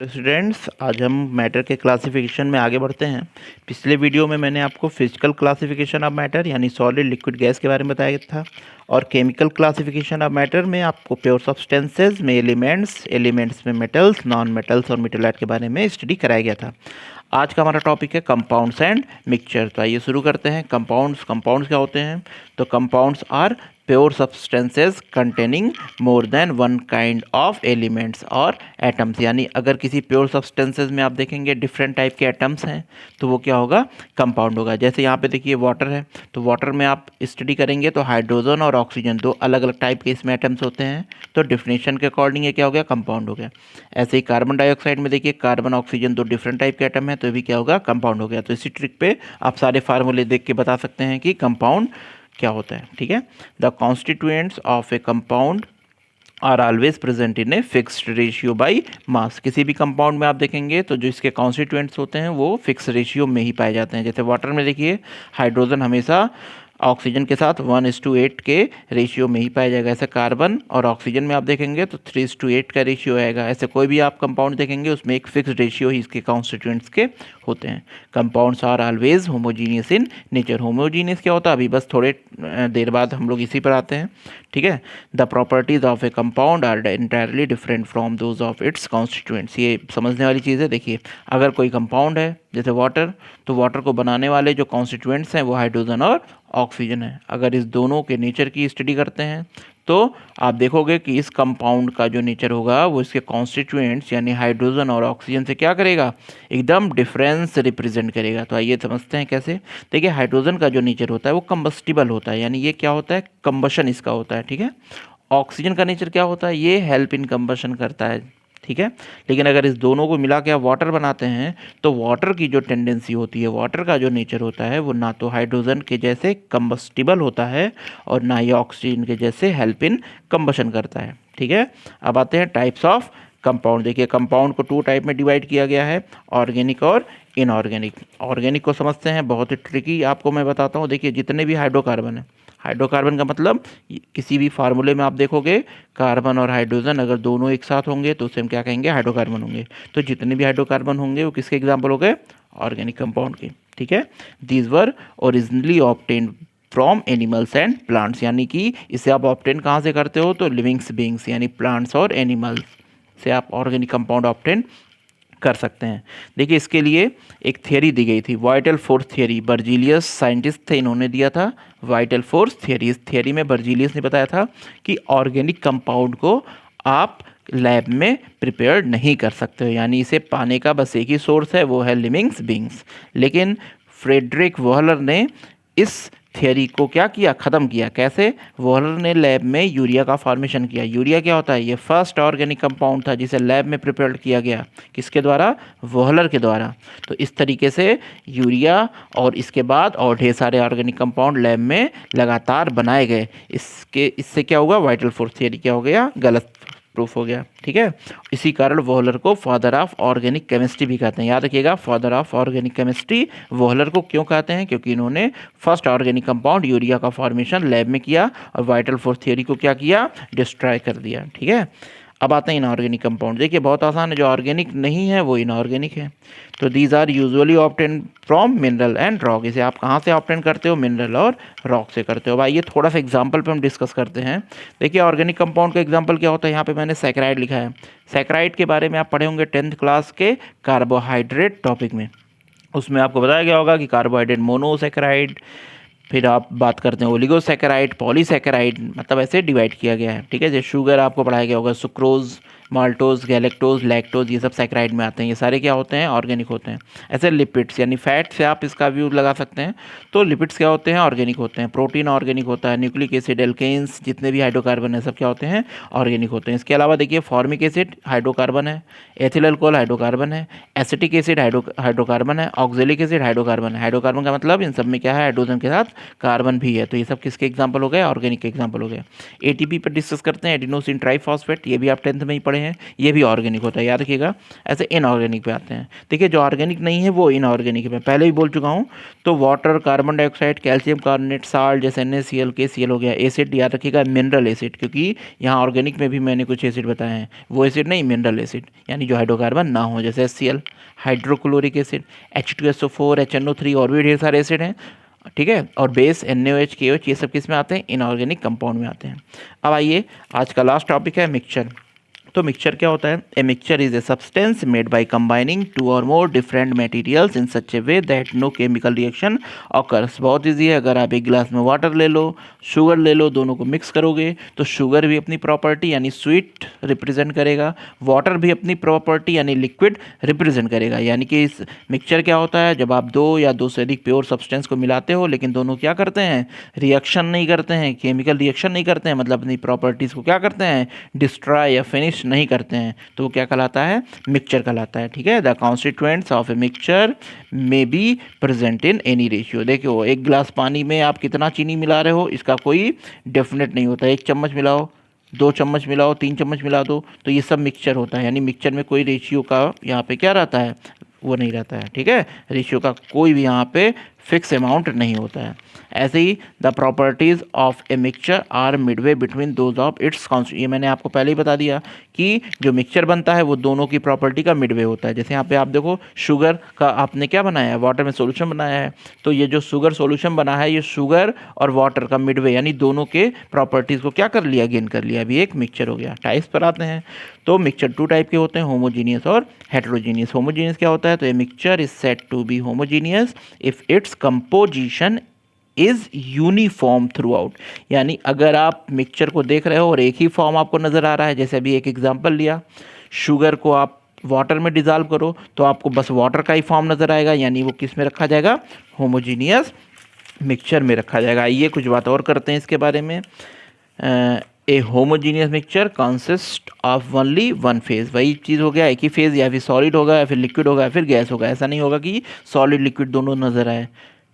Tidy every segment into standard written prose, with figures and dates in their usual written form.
Students, आज हम matter के क्लासिफिकेशन में आगे बढ़ते हैं। पिछले वीडियो में मैंने आपको फिजिकल क्लासिफिकेशन ऑफ मैटर यानी सॉलिड लिक्विड गैस के बारे में बताया था, और केमिकल क्लासिफिकेशन ऑफ मैटर में आपको प्योर सब्सटेंसेस में एलिमेंट्स में मेटल्स, नॉन मेटल्स और मेटेलाइट के बारे में स्टडी कराया गया था। आज का हमारा टॉपिक है कंपाउंड्स एंड मिक्सचर। तो आइए शुरू करते हैं। कंपाउंड्स क्या होते हैं? तो compounds are pure substances containing more than one kind of elements और एटम्स। यानी अगर किसी प्योर सब्सटेंसेस में आप देखेंगे डिफरेंट टाइप के एटम्स हैं तो वो क्या होगा? कंपाउंड होगा। जैसे यहाँ पे देखिए वाटर है, तो वाटर में आप स्टडी करेंगे तो हाइड्रोजन और ऑक्सीजन दो अलग अलग टाइप के इसमें एटम्स होते हैं, तो डेफिनेशन के अकॉर्डिंग ये क्या हो गया? कंपाउंड हो गया। ऐसे ही कार्बन डाइऑक्साइड में देखिए कार्बन ऑक्सीजन दो डिफरेंट टाइप के एटम है, तो भी क्या होगा? कंपाउंड हो गया। तो इसी ट्रिक पे आप सारे फार्मूले देख के बता सकते हैं कि कंपाउंड क्या होता है। ठीक है, the constituents of a compound are always present in a fixed ratio by mass. किसी भी कंपाउंड में आप देखेंगे तो जो इसके कॉन्स्टिट्यूएंट्स होते हैं वो फिक्स रेशियो में ही पाए जाते हैं। जैसे वाटर में देखिए हाइड्रोजन हमेशा ऑक्सीजन के साथ 1:8 के रेशियो में ही पाया जाएगा। ऐसे कार्बन और ऑक्सीजन में आप देखेंगे तो 3:8 का रेशियो आएगा। ऐसे कोई भी आप कंपाउंड देखेंगे उसमें एक फिक्स रेशियो ही इसके कॉन्स्टिट्यूएंट्स के होते हैं। Compounds are always homogeneous in nature. Homogeneous क्या होता है अभी बस थोड़े देर बाद हम लोग इसी पर आते हैं। ठीक है, the properties of a compound are entirely different from those of its constituents. ये समझने वाली चीज़ है। देखिए अगर कोई कंपाउंड है जैसे वाटर, तो वाटर को बनाने वाले जो कॉन्स्टिट्यूएंट्स हैं वो हाइड्रोजन और ऑक्सीजन है। अगर इस दोनों के नेचर की स्टडी करते हैं तो आप देखोगे कि इस कंपाउंड का जो नेचर होगा वो इसके कॉन्स्टिट्यूएंट्स यानी हाइड्रोजन और ऑक्सीजन से क्या करेगा? एकदम डिफरेंस रिप्रेजेंट करेगा। तो आइए समझते हैं कैसे। देखिए हाइड्रोजन का जो नेचर होता है वो कंबस्टिबल होता है, यानी ये क्या होता है? कंबशन इसका होता है। ठीक है, ऑक्सीजन का नेचर क्या होता है? ये हेल्प इन कंबशन करता है। ठीक है, लेकिन अगर इस दोनों को मिला के आप वाटर बनाते हैं तो वाटर की जो टेंडेंसी होती है, वाटर का जो नेचर होता है वो ना तो हाइड्रोजन के जैसे कंबस्टिबल होता है और ना ही ऑक्सीजन के जैसे हेल्प इन कंबशन करता है। ठीक है, अब आते हैं टाइप्स ऑफ कंपाउंड। देखिए कंपाउंड को 2 टाइप में डिवाइड किया गया है, ऑर्गेनिक और इनऑर्गेनिक। ऑर्गेनिक को समझते हैं, बहुत ही ट्रिकी आपको मैं बताता हूँ। देखिए जितने भी हाइड्रोकार्बन है, हाइड्रोकार्बन का मतलब किसी भी फार्मूले में आप देखोगे कार्बन और हाइड्रोजन अगर दोनों एक साथ होंगे तो उसे हम क्या कहेंगे? हाइड्रोकार्बन होंगे। तो जितने भी हाइड्रोकार्बन होंगे वो किसके एग्जाम्पल हो गए? ऑर्गेनिक कंपाउंड के। ठीक है, these were originally obtained from animals and plants. यानी कि इसे आप ऑब्टेन कहाँ से करते हो? तो लिविंग्स बींग्स यानी प्लांट्स और एनिमल्स से आप ऑर्गेनिक कंपाउंड ऑब्टेन कर सकते हैं। देखिए इसके लिए एक थियरी दी गई थी, vital force theory. Berzelius scientist थे, इन्होंने दिया था वाइटल फोर्स थियरी। इस थियरी में बर्जीलियस ने बताया था कि ऑर्गेनिक कंपाउंड को आप लैब में प्रिपेयर नहीं कर सकते हो, यानी इसे पाने का बस एक ही सोर्स है, वो है लिविंग्स बींग्स। लेकिन फ्रेडरिक वॉहलर ने इस थियरी को क्या किया? ख़त्म किया। कैसे? वॉहलर ने लैब में यूरिया का फॉर्मेशन किया। यूरिया क्या होता है? ये फर्स्ट ऑर्गेनिक कंपाउंड था जिसे लैब में प्रिपेयर किया गया। किसके द्वारा? वॉहलर के द्वारा। तो इस तरीके से यूरिया और इसके बाद और ढेर सारे ऑर्गेनिक कंपाउंड लैब में लगातार बनाए गए। इससे क्या हुआ? वाइटल फोर्स थियरी क्या हो गया? गलत प्रूफ हो गया। ठीक है, इसी कारण वॉहलर को फादर ऑफ ऑर्गेनिक केमिस्ट्री भी कहते हैं। याद रखिएगा, फादर ऑफ ऑर्गेनिक केमिस्ट्री वॉहलर को क्यों कहते हैं? क्योंकि इन्होंने फर्स्ट ऑर्गेनिक कंपाउंड यूरिया का फॉर्मेशन लैब में किया और वाइटल फोर्स थियरी को क्या किया? डिस्ट्रॉय कर दिया। ठीक है, अब आते हैं इनऑर्गेनिक कंपाउंड। देखिए बहुत आसान है, जो ऑर्गेनिक नहीं है वो इनऑर्गेनिक है। तो these are usually obtain from mineral and rock. इसे आप कहाँ से ऑब्टेन करते हो? मिनरल और रॉक से करते हो। भाई ये थोड़ा सा एग्जांपल पे हम डिस्कस करते हैं। देखिए ऑर्गेनिक कंपाउंड का एग्जांपल क्या होता है? यहाँ पे मैंने सैकराइड लिखा है। सैकराइड के बारे में आप पढ़े होंगे 10th क्लास के कार्बोहाइड्रेट टॉपिक में। उसमें आपको बताया गया होगा कि कार्बोहाइड्रेट मोनोसैकराइड, फिर आप बात करते हैं ओलिगोसैकेराइड, पॉलीसैकेराइड, मतलब ऐसे डिवाइड किया गया है। ठीक है, जैसे शुगर आपको पढ़ाया गया होगा, सुक्रोज, माल्टोज, गैलेक्टोज, लैक्टोज, ये सब सैकेराइड में आते हैं। ये सारे क्या होते हैं? ऑर्गेनिक होते हैं। ऐसे लिपिड्स यानी फैट से आप इसका व्यू लगा सकते हैं। तो लिपिड्स क्या होते हैं? ऑर्गेनिक होते हैं। प्रोटीन ऑर्गेनिक होता है। न्यूक्लिक एसिड, एल्केन्स, जितने भी हाइड्रोकार्बन है सब क्या होते हैं? ऑर्गेनिक होते हैं। इसके अलावा देखिए फॉर्मिक एसिड हाइड्रोकार्बन है, एथिल अल्कोहल हाइड्रोकार्बन है, एसिटिक एसिड हाइड्रोकार्बन है, ऑक्जेलिक एसिड हाइड्रोकार्बन है। हाइड्रोकार्बन का मतलब इन सब में क्या है? हाइड्रोजन के साथ कार्बन भी है। तो ये सब किसके एग्जाम्पल हो गए? ऑर्गेनिक के एग्जाम्पल हो गए। एटीपी पर डिस्कस करते हैं, एडिनोसिन ट्राइफॉस्फेट, ये भी आप 10th में ही पढ़े पढ़े हैं, ये भी ऑर्गेनिक होता है, याद रखिएगा। ऐसे इनऑर्गेनिक पे आते हैं। देखिए जो ऑर्गेनिक नहीं है वो इनऑर्गेनिक है, पहले भी बोल चुका हूँ। तो water, carbon dioxide, calcium carbonate, salt जैसे NaCl, KCl हो गया, एसिड याद रखिएगा मिनरल एसिड, क्योंकि यहाँ ऑर्गेनिक में भी मैंने कुछ एसिड बताए हैं, वो एसिड नहीं, मिनरल एसिड यानी जो हाइड्रोकार्बन ना हो, जैसे HCl, hydrochloric acid, H2SO4, HNO3 और भी ढेर सारे एसिड हैं, ठीक है। और बेस NaOH, KOH ये सब किस में आते हैं? इनऑर्गेनिक कंपाउंड में आते हैं। अब आइए आज का लास्ट टॉपिक है मिक्सचर। तो मिक्सचर क्या होता है? A mixture is a substance made by combining 2 और more different materials in such a way that no chemical reaction occurs. बहुत ईजी है, अगर आप एक गिलास में वाटर ले लो, शुगर ले लो, दोनों को मिक्स करोगे तो शुगर भी अपनी प्रॉपर्टी यानी स्वीट रिप्रेजेंट करेगा, वाटर भी अपनी प्रॉपर्टी यानी लिक्विड रिप्रेजेंट करेगा। यानी कि इस मिक्सचर क्या होता है? जब आप 2 या 2 से अधिक प्योर सब्सटेंस को मिलाते हो लेकिन दोनों क्या करते हैं? रिएक्शन नहीं करते हैं, केमिकल रिएक्शन नहीं करते हैं, मतलब अपनी प्रॉपर्टीज़ को क्या करते हैं? डिस्ट्रॉय या फिनिश नहीं करते हैं, तो वो क्या कहलाता है? मिक्सचर कहलाता है, ठीक है। The constituents of a mixture may be present in any ratio. देखो एक गिलास पानी में आप कितना चीनी मिला रहे हो इसका कोई डेफिनेट नहीं होता। 1 चम्मच मिलाओ, 2 चम्मच मिलाओ, 3 चम्मच मिला दो, तो ये सब मिक्सचर होता है। यानी मिक्सचर में कोई रेशियो का यहाँ पे क्या रहता है? वो नहीं रहता है, ठीक है। रेशियो का कोई भी यहाँ पे फिक्स अमाउंट नहीं होता है। ऐसे ही the properties of a mixture are midway between those of its constituents. ये मैंने आपको पहले ही बता दिया कि जो मिक्सचर बनता है वो दोनों की प्रॉपर्टी का मिडवे होता है। जैसे यहाँ पे आप देखो शुगर का आपने क्या बनाया है? वाटर में सॉल्यूशन बनाया है, तो ये जो शुगर सॉल्यूशन बना है ये शुगर और वाटर का मिडवे यानी दोनों के प्रॉपर्टीज़ को क्या कर लिया? गेन कर लिया। अभी एक मिक्सचर हो गया। टाइप्स पर आते हैं तो मिक्सचर 2 टाइप के होते हैं, होमोजीनियस और हेटेरोजीनियस। होमोजीनियस क्या होता है? तो ये mixture is said to be homogeneous if its composition is uniform throughout. यानी अगर आप मिक्सचर को देख रहे हो और एक ही फॉर्म आपको नज़र आ रहा है, जैसे अभी एक एग्जांपल लिया, शुगर को आप वाटर में डिज़ोल्व करो तो आपको बस वाटर का ही फॉर्म नज़र आएगा, यानी वो किस में रखा जाएगा? होमोजीनियस मिक्सचर में रखा जाएगा। आइए कुछ बात और करते हैं इसके बारे में। A homogeneous mixture consist of only one phase. वही चीज़ हो गया, एक ही फेज, या फिर सॉलिड होगा या फिर लिक्विड होगा या फिर गैस होगा। ऐसा नहीं होगा कि सॉलिड लिक्विड दोनों नज़र आए,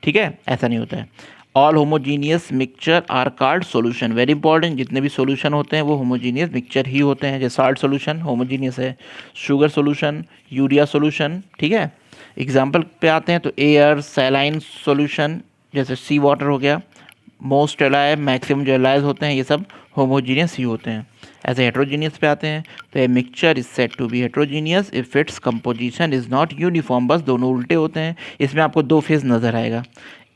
ठीक है, ऐसा नहीं होता है। All homogeneous mixture are called solution. Very important, जितने भी सॉल्यूशन होते हैं वो होमोजीनियस मिक्सचर ही होते हैं। जैसे साल्ट सॉल्यूशन होमोजीनियस है, शुगर सॉल्यूशन, यूरिया सॉल्यूशन, ठीक है। एग्जाम्पल पे आते हैं तो एयर सैलाइन सॉल्यूशन जैसे सी वाटर हो गया, मोस्ट एलाय, मैक्सिमम जो एलाइज होते हैं ये सब होमोजीनियस ही होते हैं। ऐसे हेट्रोजीनियस पे आते हैं तो a mixture is said to be heterogeneous if its composition is not uniform. बस दोनों उल्टे होते हैं, इसमें आपको 2 फेज नज़र आएगा।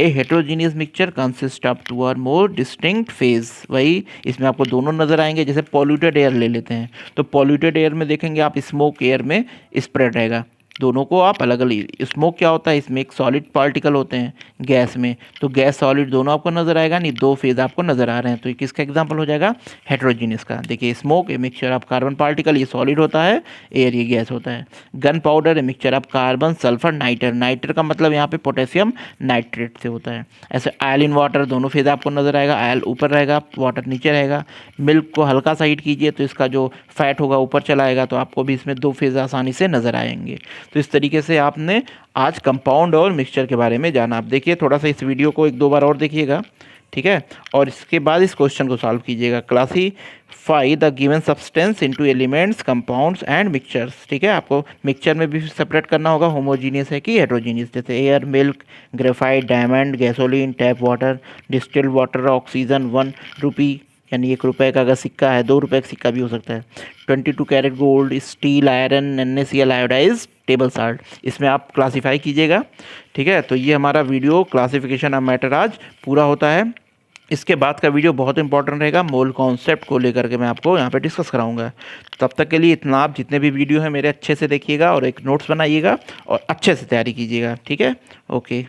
ए हेट्रोजीनियस मिक्सचर कंसिस्ट ऑफ 2 और मोर डिस्टिंक्ट फेज। वही इसमें आपको दोनों नज़र आएंगे। जैसे पॉल्यूटेड एयर ले लेते हैं तो पॉल्यूटेड एयर में देखेंगे आप स्मोक एयर में स्प्रेड रहेगा, दोनों को आप अलग अलग। स्मोक क्या होता है? इसमें एक सॉलिड पार्टिकल होते हैं, गैस में तो गैस सॉलिड दोनों आपको नज़र आएगा, नहीं 2 फेज आपको नज़र आ रहे हैं, तो ये किसका एग्जांपल हो जाएगा? हेट्रोजीनियस का। देखिए smoke a mixture of carbon particle, ये सॉलिड होता है, एयर ये गैस होता है। Gunpowder a mixture of carbon sulphur nitre. Nitre का मतलब यहाँ पे पोटेशियम नाइट्रेट से होता है। ऐसे आयल इन वाटर, दोनों फेज आपको नज़र आएगा, आयल ऊपर रहेगा, वाटर नीचे रहेगा। मिल्क को हल्का सा हीट कीजिए तो इसका जो फैट होगा ऊपर चला आएगा, तो आपको भी इसमें 2 फेज आसानी से नज़र आएंगे। तो इस तरीके से आपने आज कंपाउंड और मिक्सचर के बारे में जाना। आप देखिए थोड़ा सा इस वीडियो को 1-2 बार और देखिएगा, ठीक है, और इसके बाद इस क्वेश्चन को सॉल्व कीजिएगा। Classify the given substance into elements, compounds and mixtures. ठीक है, आपको मिक्सचर में भी सेपरेट करना होगा, होमोजीनियस है कि हेट्रोजीनियस। जैसे air, milk, graphite, diamond, gasoline, tap water, distilled water, oxygen, 1 रुपी यानी 1 रुपये का अगर सिक्का है, 2 रुपये का सिक्का भी हो सकता है, 22 carat gold, steel, iron, NaCl, iodise, table salt. इसमें आप क्लासीफाई कीजिएगा, ठीक है। तो ये हमारा वीडियो क्लासिफिकेशन ऑफ मैटर आज पूरा होता है। इसके बाद का वीडियो बहुत इंपॉर्टेंट रहेगा, मोल कॉन्सेप्ट को लेकर के मैं आपको यहाँ पे डिस्कस कराऊंगा। तब तक के लिए इतना, आप जितने भी वीडियो हैं मेरे अच्छे से देखिएगा और एक नोट्स बनाइएगा और अच्छे से तैयारी कीजिएगा, ठीक है। ओके।